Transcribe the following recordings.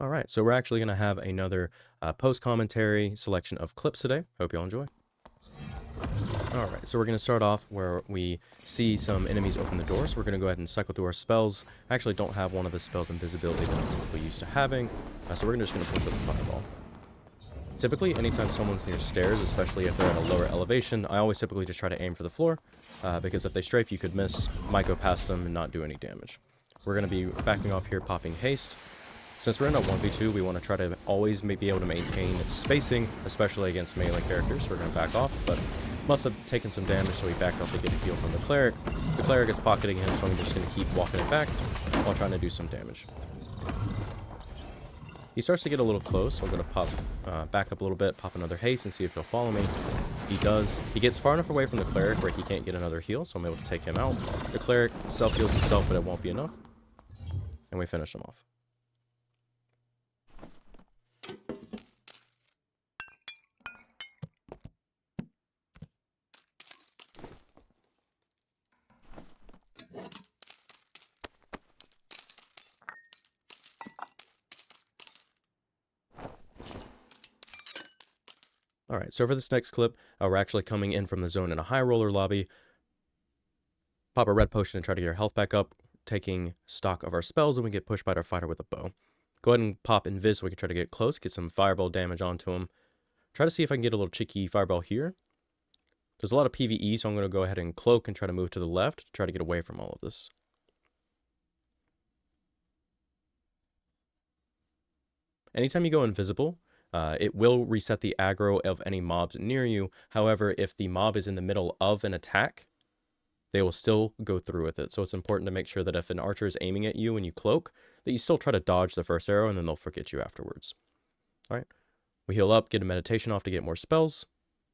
All right, so we're actually going to have another post-commentary selection of clips today. Hope you all enjoy. All right, so we're going to start off where we see some enemies open the door, so we're going to go ahead and cycle through our spells. I actually don't have one of the spells invisibility that I'm typically used to having, so we're just going to push with the fireball. Typically, anytime someone's near stairs, especially if they're at a lower elevation, I always typically just try to aim for the floor, because if they strafe, you could miss, might go past them and not do any damage. We're going to be backing off here, popping haste. Since we're in a 1v2, we want to try to always be able to maintain spacing, especially against melee characters, so we're going to back off, but must have taken some damage, so we backed off to get a heal from the cleric. The cleric is pocketing him, so I'm just going to keep walking it back while trying to do some damage. He starts to get a little close, so I'm going to pop back up a little bit, pop another haste, and see if he'll follow me. He does. He gets far enough away from the cleric where he can't get another heal, so I'm able to take him out. The cleric self-heals himself, but it won't be enough. And we finish him off. Alright, so for this next clip, we're actually coming in from the zone in a high roller lobby. Pop a red potion and try to get our health back up, taking stock of our spells, and we get pushed by our fighter with a bow. Go ahead and pop invis so we can try to get close, get some fireball damage onto him. Try to see if I can get a little cheeky fireball here. There's a lot of PvE, so I'm going to go ahead and cloak and try to move to the left to try to get away from all of this. Anytime you go invisible, it will reset the aggro of any mobs near you. However, if the mob is in the middle of an attack, they will still go through with it. So it's important to make sure that if an archer is aiming at you and you cloak, that you still try to dodge the first arrow and then they'll forget you afterwards. All right, we heal up, get a meditation off to get more spells,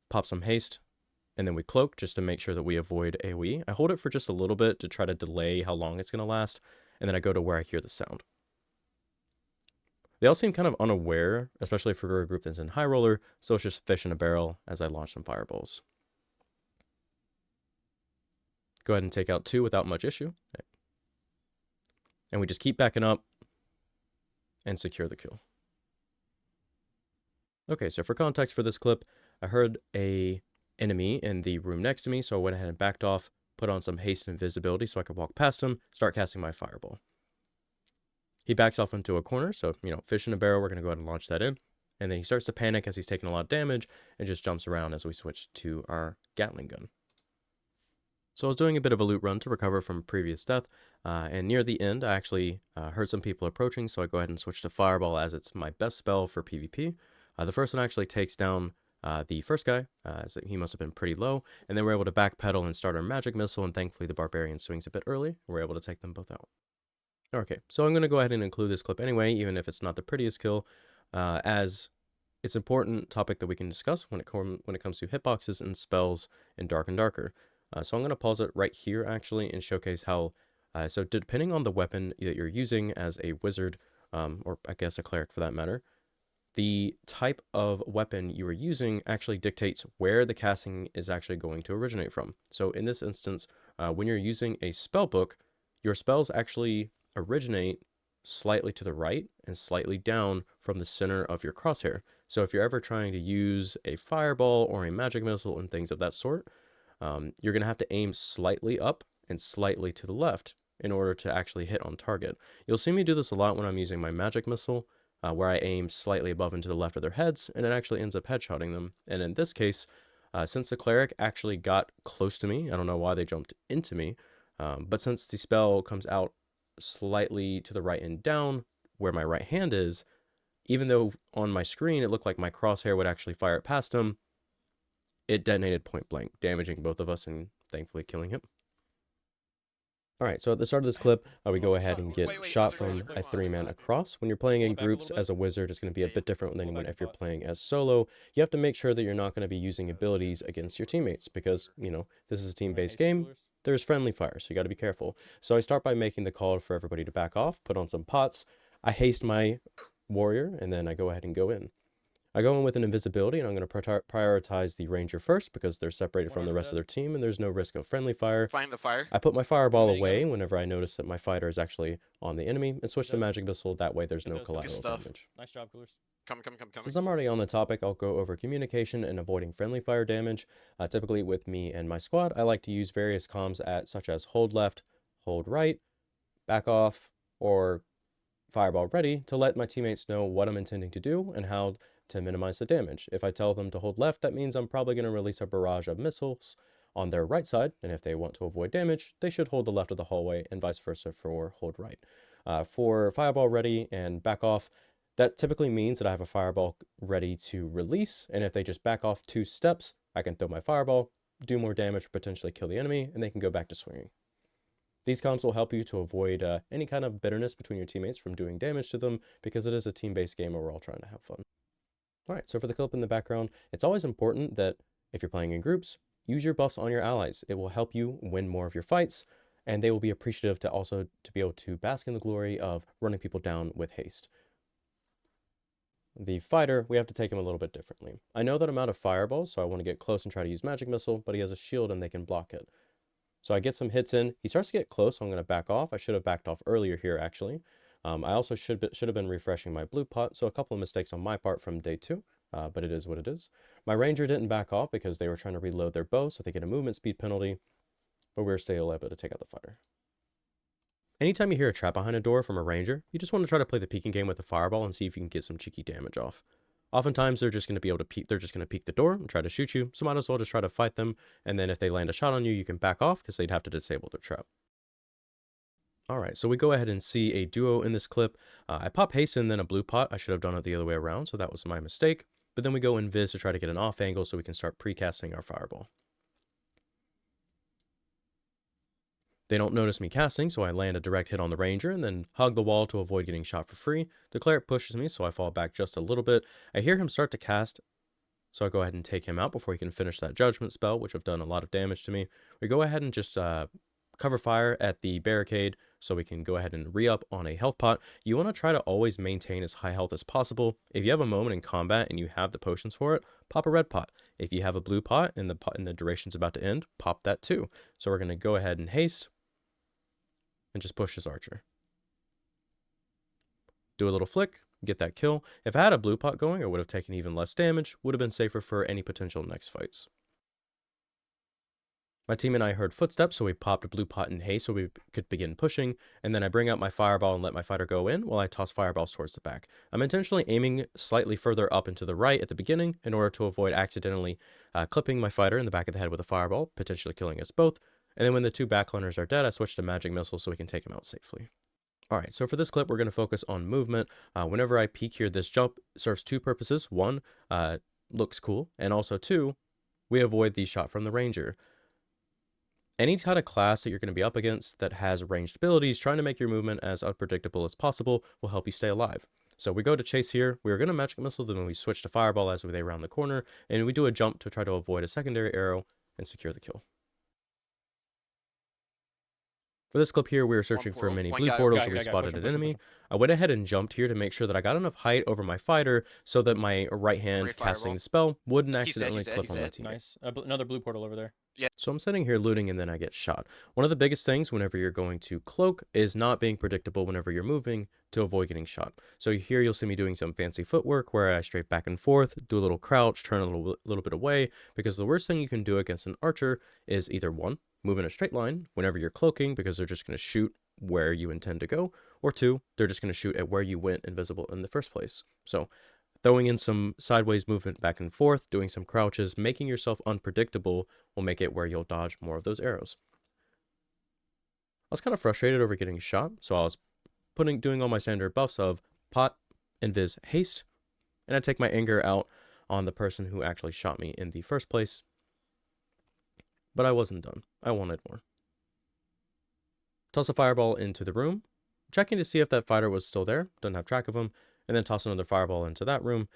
pop some haste, and then we cloak just to make sure that we avoid AoE. I hold it for just a little bit to try to delay how long it's going to last, and then I go to where I hear the sound. They all seem kind of unaware, especially for a group that's in high roller, so it's just fish in a barrel as I launch some fireballs. Go ahead and take out 2 without much issue. And we just keep backing up and secure the kill. Okay, so for context for this clip, I heard a enemy in the room next to me, so I went ahead and backed off, put on some haste and invisibility so I could walk past him, start casting my fireball. He backs off into a corner, so, fish in a barrel, we're going to go ahead and launch that in. And then he starts to panic as he's taking a lot of damage and just jumps around as we switch to our Gatling gun. So I was doing a bit of a loot run to recover from a previous death, and near the end, I actually heard some people approaching, so I go ahead and switch to Fireball as it's my best spell for PvP. The first one actually takes down the first guy, as he must have been pretty low, and then we're able to backpedal and start our magic missile, and thankfully the Barbarian swings a bit early, and we're able to take them both out. Okay, so I'm going to go ahead and include this clip anyway, even if it's not the prettiest kill, as it's an important topic that we can discuss when it comes to hitboxes and spells in Dark and Darker. So I'm going to pause it right here, actually, and showcase how, so depending on the weapon that you're using as a wizard, or I guess a cleric for that matter, the type of weapon you are using actually dictates where the casting is actually going to originate from. So in this instance, when you're using a spell book, your spells actually originate slightly to the right and slightly down from the center of your crosshair. So if you're ever trying to use a fireball or a magic missile and things of that sort, you're going to have to aim slightly up and slightly to the left in order to actually hit on target. You'll see me do this a lot when I'm using my magic missile, where I aim slightly above and to the left of their heads, and it actually ends up headshotting them. And in this case, since the cleric actually got close to me, I don't know why they jumped into me, but since the spell comes out slightly to the right and down where my right hand is, even though on my screen it looked like my crosshair would actually fire it past him, it detonated point blank, damaging both of us and thankfully killing him. Alright, so at the start of this clip, we go ahead and get shot from a 3-man across. When you're playing in groups as a wizard, it's going to be a bit different than when if you're playing as solo. You have to make sure that you're not going to be using abilities against your teammates because, this is a team-based game. There's friendly fire, so you got to be careful. So I start by making the call for everybody to back off, put on some pots. I haste my warrior, and then I go ahead and go in. I go in with an invisibility, and I'm going to prioritize the ranger first because they're separated from the rest of their team, and there's no risk of friendly fire. Find the fire. I put my fireball away whenever I notice that my fighter is actually on the enemy, and switch to magic missile. That way there's no collateral damage. Nice job, Coolers. Come. Since I'm already on the topic, I'll go over communication and avoiding friendly fire damage. Typically with me and my squad, I like to use various comms such as hold left, hold right, back off, or fireball ready to let my teammates know what I'm intending to do and how to minimize the damage. If I tell them to hold left, that means I'm probably going to release a barrage of missiles on their right side, and if they want to avoid damage, they should hold the left of the hallway, and vice versa for hold right. For fireball ready and back off, that typically means that I have a fireball ready to release, and if they just back off 2 steps, I can throw my fireball, do more damage, potentially kill the enemy, and they can go back to swinging. These comms will help you to avoid any kind of bitterness between your teammates from doing damage to them, because it is a team-based game where we're all trying to have fun. Alright, so for the clip in the background, it's always important that if you're playing in groups, use your buffs on your allies. It will help you win more of your fights, and they will be appreciative to be able to bask in the glory of running people down with haste. The fighter, we have to take him a little bit differently. I know that I'm out of fireballs, so I want to get close and try to use magic missile, but he has a shield and they can block it. So I get some hits in. He starts to get close, so I'm going to back off. I should have backed off earlier here, actually. I also should have been refreshing my blue pot, so a couple of mistakes on my part from day 2, but it is what it is. My ranger didn't back off because they were trying to reload their bow, so they get a movement speed penalty, but we were still able to take out the fighter. Anytime you hear a trap behind a door from a ranger, you just want to try to play the peeking game with a fireball and see if you can get some cheeky damage off. Oftentimes, they're just going to be able to peek. They're just going to peek the door and try to shoot you, so might as well just try to fight them, and then if they land a shot on you, you can back off because they'd have to disable their trap. Alright, so we go ahead and see a duo in this clip. I pop haste and then a blue pot. I should have done it the other way around, so that was my mistake. But then we go invis to try to get an off angle so we can start precasting our fireball. They don't notice me casting, so I land a direct hit on the ranger and then hug the wall to avoid getting shot for free. The cleric pushes me, so I fall back just a little bit. I hear him start to cast, so I go ahead and take him out before he can finish that judgment spell, which have done a lot of damage to me. We go ahead and just cover fire at the barricade so we can go ahead and re-up on a health pot. You want to try to always maintain as high health as possible. If you have a moment in combat and you have the potions for it, pop a red pot. If you have a blue pot and the duration's about to end, pop that too. So we're going to go ahead and haste and just push this archer. Do a little flick, get that kill. If I had a blue pot going, I would have taken even less damage, would have been safer for any potential next fights. My team and I heard footsteps, so we popped a blue pot in haste so we could begin pushing, and then I bring out my fireball and let my fighter go in while I toss fireballs towards the back. I'm intentionally aiming slightly further up and to the right at the beginning in order to avoid accidentally clipping my fighter in the back of the head with a fireball, potentially killing us both, and then when the 2 backliners are dead, I switch to magic missile so we can take them out safely. Alright, so for this clip, we're going to focus on movement. Whenever I peek here, this jump serves 2 purposes. 1, looks cool, and also 2, we avoid the shot from the ranger. Any kind of class that you're going to be up against that has ranged abilities, trying to make your movement as unpredictable as possible will help you stay alive. So we go to chase here, we're going to magic missile, then we switch to fireball as they round the corner, and we do a jump to try to avoid a secondary arrow and secure the kill. For this clip here, we were searching for many blue portals, so we spotted an enemy. I went ahead and jumped here to make sure that I got enough height over my fighter so that my right hand casting the spell wouldn't accidentally clip on my teammate. Nice. Another blue portal over there. Yeah. So I'm sitting here looting and then I get shot. One of the biggest things whenever you're going to cloak is not being predictable whenever you're moving to avoid getting shot. So here you'll see me doing some fancy footwork where I strafe back and forth, do a little crouch, turn a little bit away, because the worst thing you can do against an archer is either 1, move in a straight line whenever you're cloaking because they're just going to shoot where you intend to go, or 2, they're just going to shoot at where you went invisible in the first place. So throwing in some sideways movement back and forth, doing some crouches, making yourself unpredictable will make it where you'll dodge more of those arrows. I was kind of frustrated over getting shot, so I was doing all my standard buffs of pot, invis, haste, and I take my anger out on the person who actually shot me in the first place. But I wasn't done. I wanted more. Toss a fireball into the room, checking to see if that fighter was still there, didn't have track of him, and then toss another fireball into that room.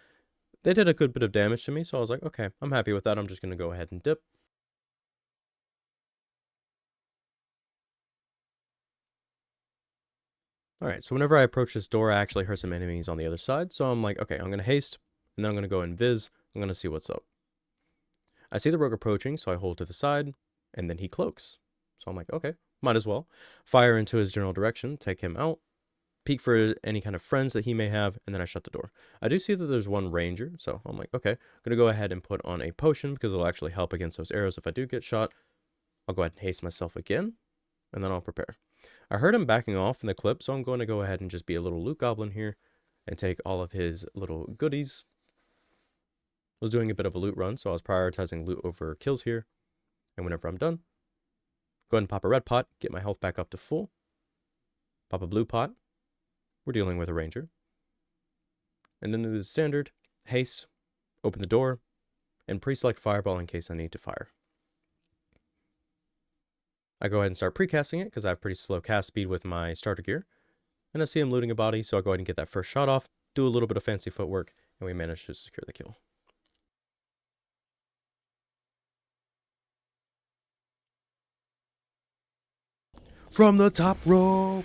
They did a good bit of damage to me, so I was like, okay, I'm happy with that. I'm just going to go ahead and dip. Alright, so whenever I approach this door, I actually heard some enemies on the other side, so I'm like, okay, I'm going to haste, and then I'm going to go invis. I'm going to see what's up. I see the rogue approaching, so I hold to the side, and then he cloaks. So I'm like, okay, might as well. Fire into his general direction, take him out, peek for any kind of friends that he may have, and then I shut the door. I do see that there's one ranger, so I'm like, okay, I'm going to go ahead and put on a potion because it'll actually help against those arrows if I do get shot. I'll go ahead and haste myself again, and then I'll prepare. I heard him backing off in the clip, so I'm going to go ahead and just be a little loot goblin here and take all of his little goodies. I was doing a bit of a loot run, so I was prioritizing loot over kills here. And whenever I'm done, go ahead and pop a red pot, get my health back up to full. Pop a blue pot. We're dealing with a ranger. And then do the standard, haste, open the door, and pre-select fireball in case I need to fire. I go ahead and start precasting it because I have pretty slow cast speed with my starter gear. And I see him looting a body, so I'll go ahead and get that first shot off, do a little bit of fancy footwork, and we manage to secure the kill. From the top rope!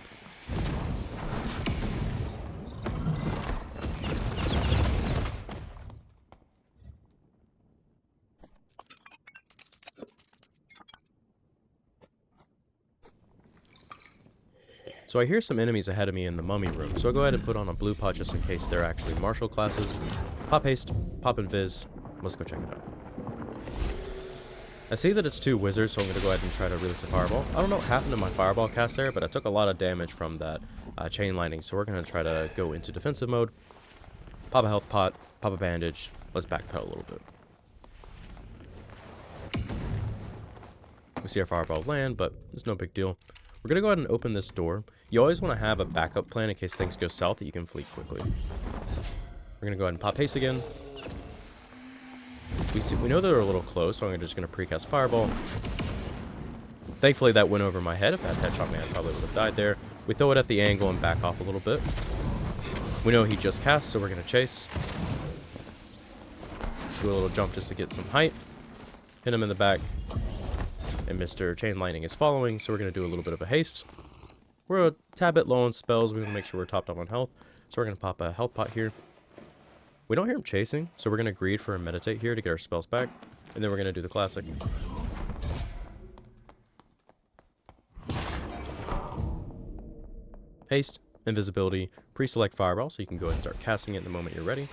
So I hear some enemies ahead of me in the mummy room, so I'll go ahead and put on a blue pot just in case they're actually martial classes. Pop haste, pop invis, let's go check it out. I see that it's two wizards, so I'm going to go ahead and try to release a fireball. I don't know what happened to my fireball cast there, but I took a lot of damage from that chain lightning, so we're going to try to go into defensive mode. Pop a health pot, pop a bandage, let's backpedal a little bit. We see our fireball land, but it's no big deal. We're going to go ahead and open this door. You always want to have a backup plan in case things go south that you can flee quickly. We're going to go ahead and pop haste again. We know they're a little close, so I'm just going to precast fireball. Thankfully that went over my head. If that headshot me, I probably would have died there. We throw it at the angle and back off a little bit. We know he just cast, so we're going to chase. Do a little jump just to get some height. Hit him in the back. And Mr. Chain Lightning is following, so we're going to do a little bit of a haste. We're a tad bit low on spells. We want to make sure we're topped up on health. So we're going to pop a health pot here. We don't hear him chasing, so we're going to greed for a meditate here to get our spells back. And then we're going to do the classic. Haste, invisibility, pre-select fireball, so you can go ahead and start casting it the moment you're ready.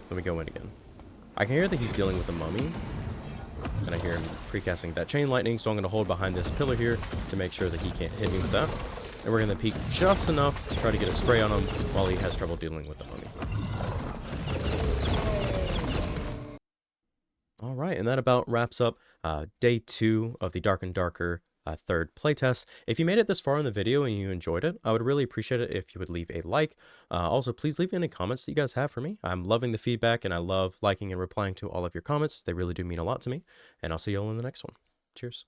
Let me go in again. I can hear that he's dealing with a mummy. And I hear him precasting that chain lightning, so I'm going to hold behind this pillar here to make sure that he can't hit me with that. And we're going to peek just enough to try to get a spray on him while he has trouble dealing with the mummy. Alright, and that about wraps up day 2 of the Dark and Darker third playtest. If you made it this far in the video and you enjoyed it, I would really appreciate it if you would leave a like. Also, please leave any comments that you guys have for me. I'm loving the feedback, and I love liking and replying to all of your comments. They really do mean a lot to me. And I'll see you all in the next one. Cheers.